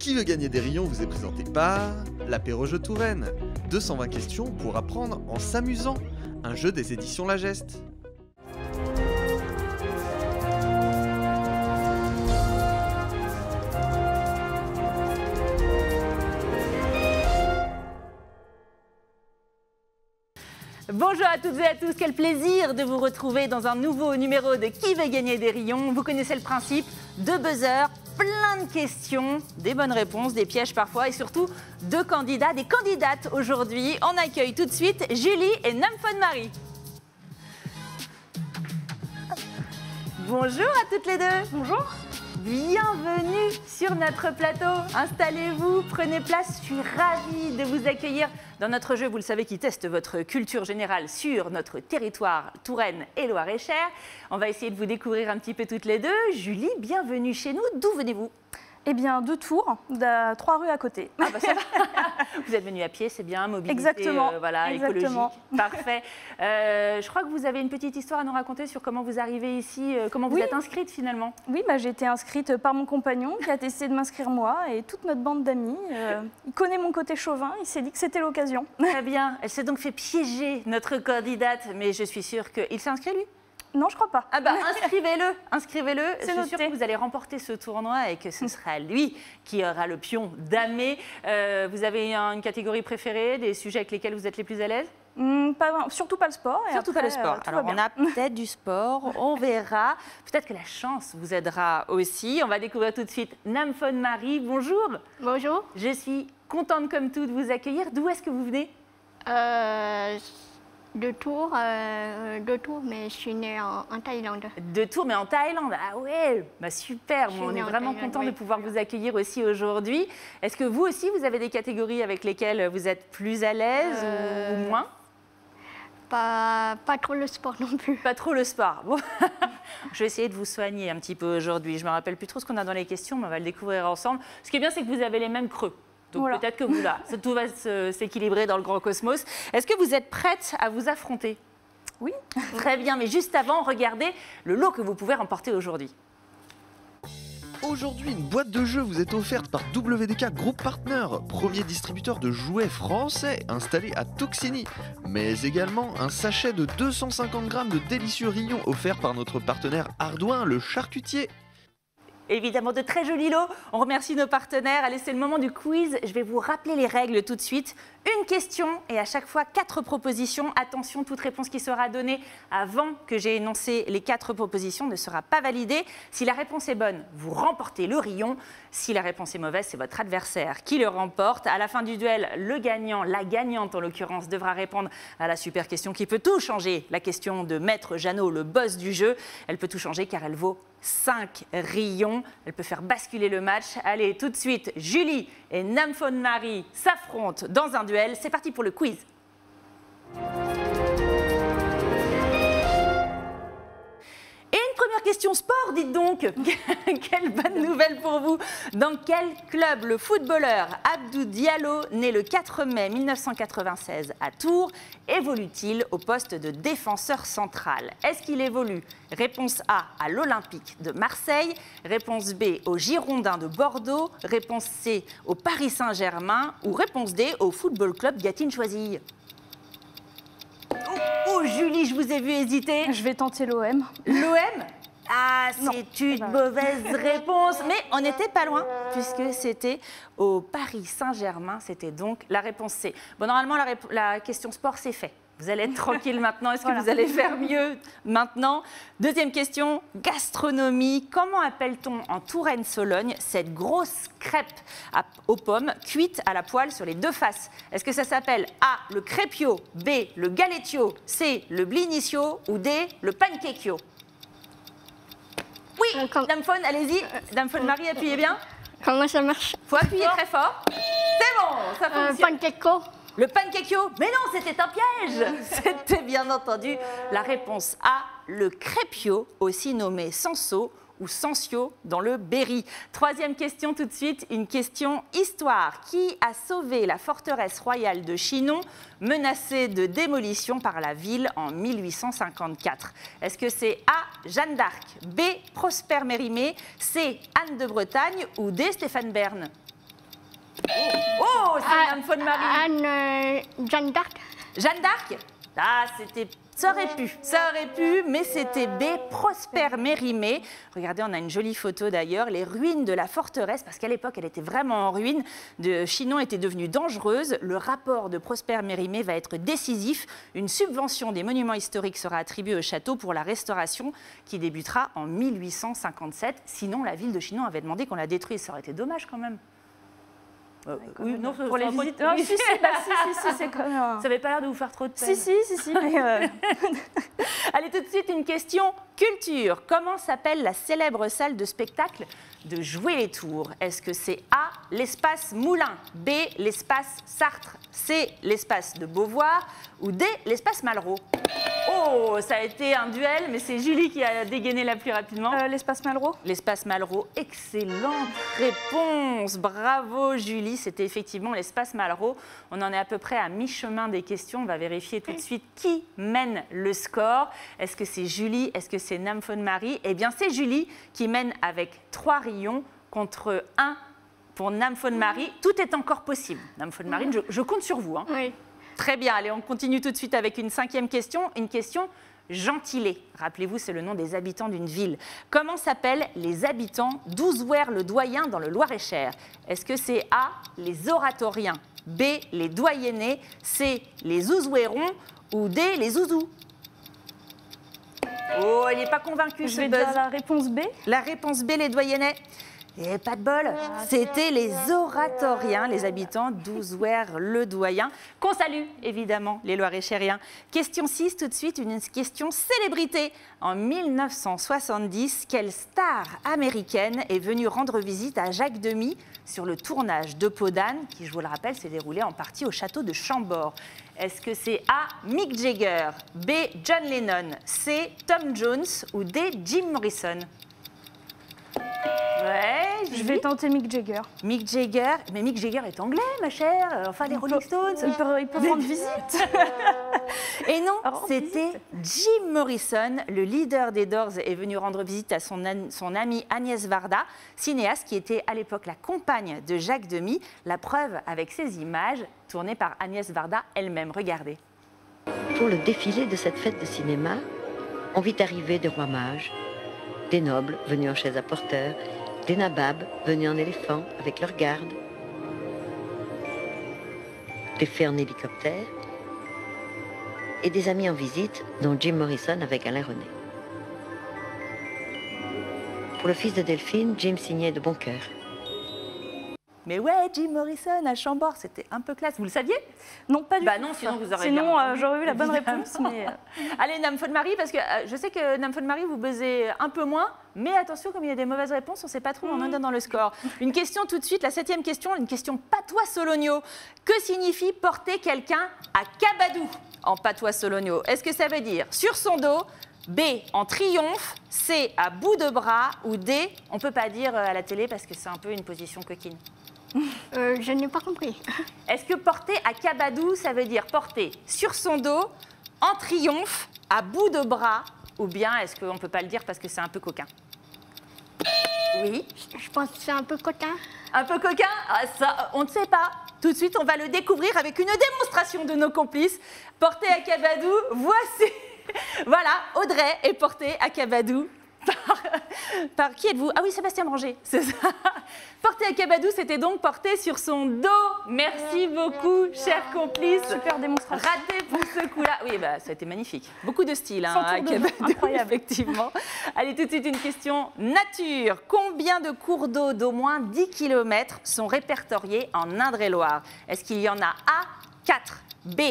Qui veut gagner des rayons vous est présenté par l'Apéro-Jeu Touraine. 220 questions pour apprendre en s'amusant. Un jeu des éditions La Geste. Bonjour à toutes et à tous, quel plaisir de vous retrouver dans un nouveau numéro de Qui veut gagner des rayons. Vous connaissez le principe, 2 buzzers, plein de questions, des bonnes réponses, des pièges parfois et surtout 2 candidats, des candidates aujourd'hui. On accueille tout de suite Julie et Namphone Marie. Bonjour à toutes les deux. Bonjour. Bienvenue sur notre plateau. Installez-vous, prenez place. Je suis ravie de vous accueillir dans notre jeu, vous le savez, qui teste votre culture générale sur notre territoire Touraine et Loir-et-Cher. On va essayer de vous découvrir un petit peu toutes les deux. Julie, bienvenue chez nous. D'où venez-vous ? Eh bien, de Tours, 3 rues à côté. Ah bah ça va. Vous êtes venu à pied, c'est bien, mobilité Exactement. Voilà, Exactement. Écologique. Parfait. Je crois que vous avez une petite histoire à nous raconter sur comment vous arrivez ici, comment vous êtes inscrite finalement. Oui, j'ai été inscrite par mon compagnon qui a décidé de m'inscrire moi et toute notre bande d'amis. Il connaît mon côté chauvin, il s'est dit que c'était l'occasion. Très bien. Elle s'est donc fait piéger notre candidate, mais je suis sûre qu'il s'est inscrit lui. Non, je crois pas. Ah bah inscrivez-le, inscrivez-le. Je suis sûre que vous allez remporter ce tournoi et que ce sera lui qui aura le pion damé. Vous avez une catégorie préférée, des sujets avec lesquels vous êtes les plus à l'aise ? Surtout pas le sport. Et surtout après, pas le sport. Alors on a peut-être du sport, on verra. Peut-être que la chance vous aidera aussi. On va découvrir tout de suite Namphone Marie. Bonjour. Bonjour. Je suis contente comme tout de vous accueillir. D'où est-ce que vous venez ? De Tours, mais je suis née en Thaïlande. De Tours, mais en Thaïlande. Ah ouais, bah super. On est vraiment content de pouvoir vous accueillir aussi aujourd'hui. Est-ce que vous aussi, vous avez des catégories avec lesquelles vous êtes plus à l'aise ou moins ? Pas trop le sport non plus. Pas trop le sport. Bon. Je vais essayer de vous soigner un petit peu aujourd'hui. Je ne me rappelle plus trop ce qu'on a dans les questions, mais on va le découvrir ensemble. Ce qui est bien, c'est que vous avez les mêmes creux. Donc voilà. Peut-être que vous, là, tout va s'équilibrer dans le grand cosmos. Est-ce que vous êtes prête à vous affronter ? Oui. Très bien, mais juste avant, regardez le lot que vous pouvez remporter aujourd'hui. Aujourd'hui, une boîte de jeux vous est offerte par WDK Group Partner, premier distributeur de jouets français installé à Toxigny. Mais également un sachet de 250 grammes de délicieux rayons offert par notre partenaire Ardouin, le charcutier. Évidemment, de très jolis lots. On remercie nos partenaires. Allez, c'est le moment du quiz. Je vais vous rappeler les règles tout de suite. Une question et à chaque fois 4 propositions. Attention, toute réponse qui sera donnée avant que j'ai énoncé les 4 propositions ne sera pas validée. Si la réponse est bonne, vous remportez le rayon. Si la réponse est mauvaise, c'est votre adversaire qui le remporte. À la fin du duel, le gagnant, la gagnante en l'occurrence, devra répondre à la super question qui peut tout changer. La question de Maître Jeannot, le boss du jeu. Elle peut tout changer car elle vaut 5 rayons. Elle peut faire basculer le match. Allez, tout de suite, Julie et Namphone Marie s'affrontent dans un duel. C'est parti pour le quiz. Et une première question sport, dites donc. Quelle bonne nouvelle pour vous. Dans quel club le footballeur Abdou Diallo, né le 4 mai 1996 à Tours, évolue-t-il au poste de défenseur central? Est-ce qu'il évolue, réponse A, à l'Olympique de Marseille, réponse B, au Girondins de Bordeaux, réponse C, au Paris Saint-Germain ou réponse D, au Football Club Gâtine-Choisille? Oh Julie, je vous ai vu hésiter. Je vais tenter l'OM. L'OM? Ah, c'est une mauvaise réponse. Mais on n'était pas loin, puisque c'était au Paris Saint-Germain. C'était donc la réponse C. Bon, normalement, la question sport, c'est fait. Vous allez être tranquille maintenant. Est-ce que vous allez faire mieux maintenant? Deuxième question, gastronomie. Comment appelle-t-on en Touraine-Sologne cette grosse crêpe aux pommes cuite à la poêle sur les 2 faces? Est-ce que ça s'appelle A, le crêpio, B, le galetio, C, le bliniccio ou D, le pancakio? Oui, Namphone, allez-y. Namphone Marie, appuyez bien. Comment ça marche? Faut appuyer très fort. C'est bon, ça fonctionne. Pancakio. Le pancakio? Mais non, c'était un piège. C'était bien entendu la réponse A, le crêpio, aussi nommé Sanso ou Sancio dans le Berry. Troisième question tout de suite, une question histoire. Qui a sauvé la forteresse royale de Chinon, menacée de démolition par la ville en 1854? Est-ce que c'est A, Jeanne d'Arc, B, Prosper Mérimée, C, Anne de Bretagne ou D, Stéphane Bern? Oh, c'est Madame Faune-Marie. Anne Jeanne d'Arc. Jeanne d'Arc. Ah, ça aurait pu, mais c'était B, Prosper Mérimée. Regardez, on a une jolie photo d'ailleurs, les ruines de la forteresse, parce qu'à l'époque, elle était vraiment en ruine. Chinon était devenue dangereuse. Le rapport de Prosper Mérimée va être décisif. Une subvention des monuments historiques sera attribuée au château pour la restauration qui débutera en 1857. Sinon, la ville de Chinon avait demandé qu'on la détruise. Ça aurait été dommage quand même. Oui, non, pour les visiteurs. Si, c'est quand même. Ça n'avait pas l'air de vous faire trop de peine. Si. Mais Allez, tout de suite, une question culture. Comment s'appelle la célèbre salle de spectacle de Jouer les Tours? Est-ce que c'est A, l'espace Moulin, B, l'espace Sartre, C, l'espace de Beauvoir ou D, l'espace Malraux? Oh, ça a été un duel, mais c'est Julie qui a dégainé la plus rapidement. L'espace Malraux. L'espace Malraux, excellente réponse. Bravo Julie, c'était effectivement l'espace Malraux. On en est à peu près à mi-chemin des questions. On va vérifier tout de suite qui mène le score. Est-ce que c'est Julie? Est-ce que c'est Nam Faune-Marie? Eh bien, c'est Julie qui mène avec 3 rayons contre 1 pour Nam Faune-Marie. Tout est encore possible. Nam Faune-Marie, je compte sur vous. Hein. Oui. Très bien, allez, on continue tout de suite avec une 5e question, une question gentilée. Rappelez-vous, c'est le nom des habitants d'une ville. Comment s'appellent les habitants d'Ouzouer-le-Doyen dans le Loir-et-Cher? Est-ce que c'est A, les oratoriens, B, les doyennais, C, les Ouzouérons ou D, les Zouzous? Oh, elle n'est pas convaincue, Je vais dire la réponse B. La réponse B, les doyennais. Et pas de bol, c'était les oratoriens, les habitants d'Ouzouer-le-Doyen, qu'on salue évidemment, les Loir-et-Chériens. Question 6, tout de suite, une question célébrité. En 1970, quelle star américaine est venue rendre visite à Jacques Demy sur le tournage de Peau d'âne, qui, je vous le rappelle, s'est déroulé en partie au château de Chambord? Est-ce que c'est A, Mick Jagger, B, John Lennon, C, Tom Jones ou D, Jim Morrison? Ouais, Je vais tenter Mick Jagger. Mick Jagger, mais Mick Jagger est anglais, ma chère. Enfin, les Rolling Stones. Il peut rendre visite. Et non, c'était Jim Morrison, le leader des Doors, est venu rendre visite à son amie Agnès Varda, cinéaste qui était à l'époque la compagne de Jacques Demy. La preuve avec ces images tournées par Agnès Varda elle-même. Regardez. Pour le défilé de cette fête de cinéma, on vit arriver des rois mages, des nobles venus en chaise à porteurs, des nababs venus en éléphant avec leurs gardes, des fées en hélicoptère et des amis en visite, dont Jim Morrison avec Alain René. Pour le fils de Delphine, Jim signait de bon cœur. Mais ouais, Jim Morrison à Chambord, c'était un peu classe. Vous le saviez? Non, pas du tout. Bah non, sinon vous aurez Sinon, bien j'aurais eu la bonne évidemment. réponse. Mais Allez, Nam Faune-Marie, parce que je sais que Nam Faune-Marie, vous buzzez un peu moins, mais attention, comme il y a des mauvaises réponses, on ne sait pas trop, on en donne dans le score. Une question tout de suite, la 7e question, une question patois sologno. Que signifie porter quelqu'un à cabadou en patois sologno? Est-ce que ça veut dire sur son dos, B, en triomphe, C, à bout de bras, ou D, on ne peut pas dire à la télé parce que c'est un peu une position coquine? Je n'ai pas compris. Est-ce que porter à cabadou, ça veut dire porter sur son dos, en triomphe, à bout de bras, ou bien est-ce qu'on ne peut pas le dire parce que c'est un peu coquin? Oui. Je pense que c'est un peu coquin. Un peu coquin? Ah, ça, on ne sait pas. Tout de suite, on va le découvrir avec une démonstration de nos complices. Porter à cabadou, voici. Voilà, Audrey est portée à cabadou. Par qui êtes-vous? Ah oui, Sébastien Branger, c'est ça. Porter à cabadou, c'était donc porter sur son dos. Merci beaucoup, chers complices. super démonstration. Raté pour ce coup-là. Oui, bah, ça a été magnifique. Beaucoup de style hein, Sans à tour de main, cabadou, incroyable. effectivement. Allez, tout de suite, une question nature. Combien de cours d'eau d'au moins 10 km sont répertoriés en Indre-et-Loire? Est-ce qu'il y en a A, 4, B,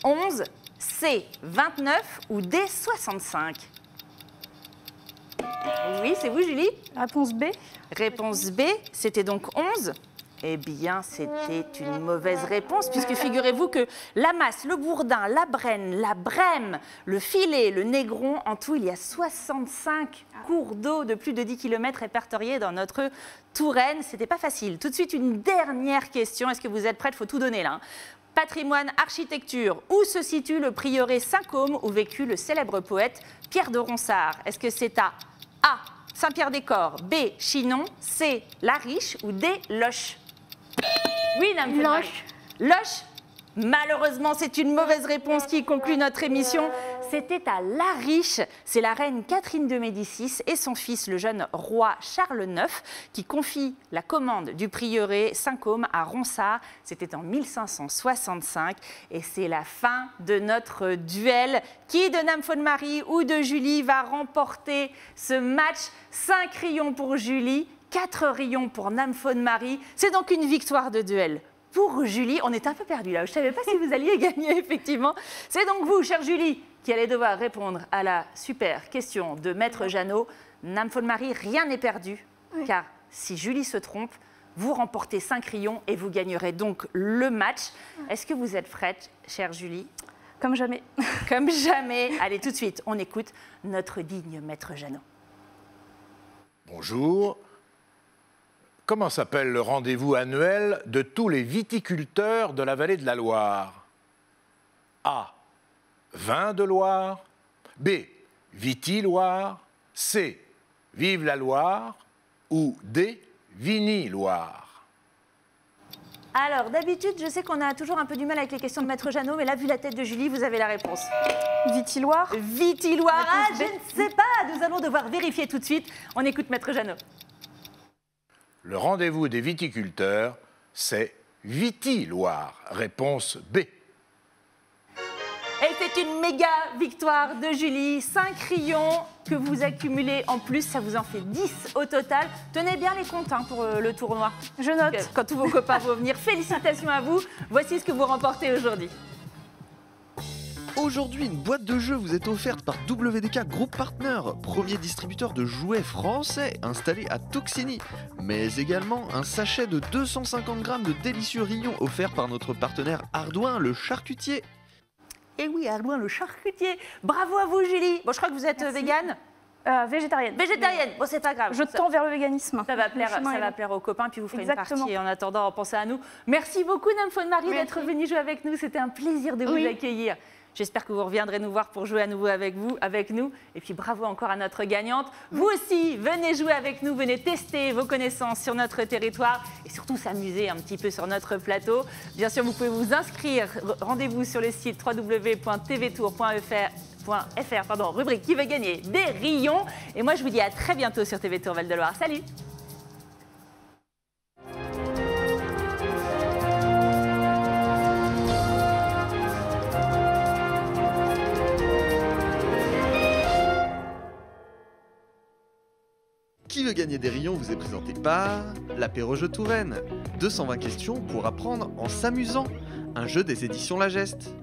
11, C, 29 ou D, 65? Oui, c'est vous, Julie? Réponse B. Réponse B, c'était donc 11. Eh bien, c'était une mauvaise réponse, puisque figurez-vous que la Masse, le Bourdin, la Brenne, la Brême, le Filet, le Négron, en tout, il y a 65 cours d'eau de plus de 10 km répertoriés dans notre Touraine. C'était pas facile. Tout de suite, une dernière question. Est-ce que vous êtes prêts? Il faut tout donner, là. Hein. Patrimoine, architecture, où se situe le prieuré Saint-Côme où vécut le célèbre poète Pierre de Ronsard? Est-ce que c'est à A, Saint-Pierre-des-Corps, B, Chinon, C, La Riche ou D, Loches? Oui, Nam Fon Marie. Loche. Loche. Malheureusement, c'est une mauvaise réponse qui conclut notre émission. C'était à Lariche. C'est la reine Catherine de Médicis et son fils, le jeune roi Charles IX, qui confient la commande du prieuré Saint-Côme à Ronsard. C'était en 1565 et c'est la fin de notre duel. Qui de Nam Fon Marie ou de Julie va remporter ce match? 5 rayons pour Julie, 4 rayons pour Nam Fon Marie. C'est donc une victoire de duel. Pour Julie, on est un peu perdu là. Je ne savais pas si vous alliez gagner, effectivement. C'est donc vous, chère Julie, qui allez devoir répondre à la super question de Maître Jeannot. Nam Fon Marie, rien n'est perdu, car si Julie se trompe, vous remportez 5 rayons et vous gagnerez donc le match. Est-ce que vous êtes prête, chère Julie? Comme jamais. Comme jamais. Allez, tout de suite, on écoute notre digne Maître Jeannot. Bonjour. Comment s'appelle le rendez-vous annuel de tous les viticulteurs de la vallée de la Loire? A. Vin de Loire. B. Viti-Loire. C. Vive la Loire. Ou D. Vini-Loire. Alors, d'habitude, je sais qu'on a toujours un peu du mal avec les questions de Maître Jeannot, mais là, vu la tête de Julie, vous avez la réponse. Viti-Loire. Viti-Loire. Ah, je ne sais pas. Nous allons devoir vérifier tout de suite. On écoute Maître Jeannot. Le rendez-vous des viticulteurs, c'est Viti-Loire. Réponse B. Et c'est une méga victoire de Julie. 5 rayons que vous accumulez en plus, ça vous en fait 10 au total. Tenez bien les comptes pour le tournoi. Je note. Quand tous vos copains vont venir, félicitations à vous. Voici ce que vous remportez aujourd'hui. Aujourd'hui, une boîte de jeux vous est offerte par WDK Group Partner, premier distributeur de jouets français installé à Toxigny, mais également un sachet de 250 grammes de délicieux rillons offert par notre partenaire Ardouin, le charcutier. Et oui, Ardouin, le charcutier. Bravo à vous, Julie. Bon, je crois que vous êtes végane. Végétarienne. Végétarienne. Bon, c'est pas grave. Je tends vers le véganisme. Ça va plaire aux copains, puis vous ferez une partie en attendant, pensez à nous. Merci beaucoup, Nam Fon Marie, d'être venue jouer avec nous. C'était un plaisir de vous accueillir. J'espère que vous reviendrez nous voir pour jouer à nouveau avec nous. Et puis bravo encore à notre gagnante. Vous aussi, venez jouer avec nous, venez tester vos connaissances sur notre territoire et surtout s'amuser un petit peu sur notre plateau. Bien sûr, vous pouvez vous inscrire. Rendez-vous sur le site www.tvtour.fr, rubrique qui veut gagner des rayons. Et moi, je vous dis à très bientôt sur TV Tour Val-de-Loire. Salut! Qui veut gagner des rayons vous est présenté par l'Apéro Jeu Touraine. 220 questions pour apprendre en s'amusant. Un jeu des éditions La Geste.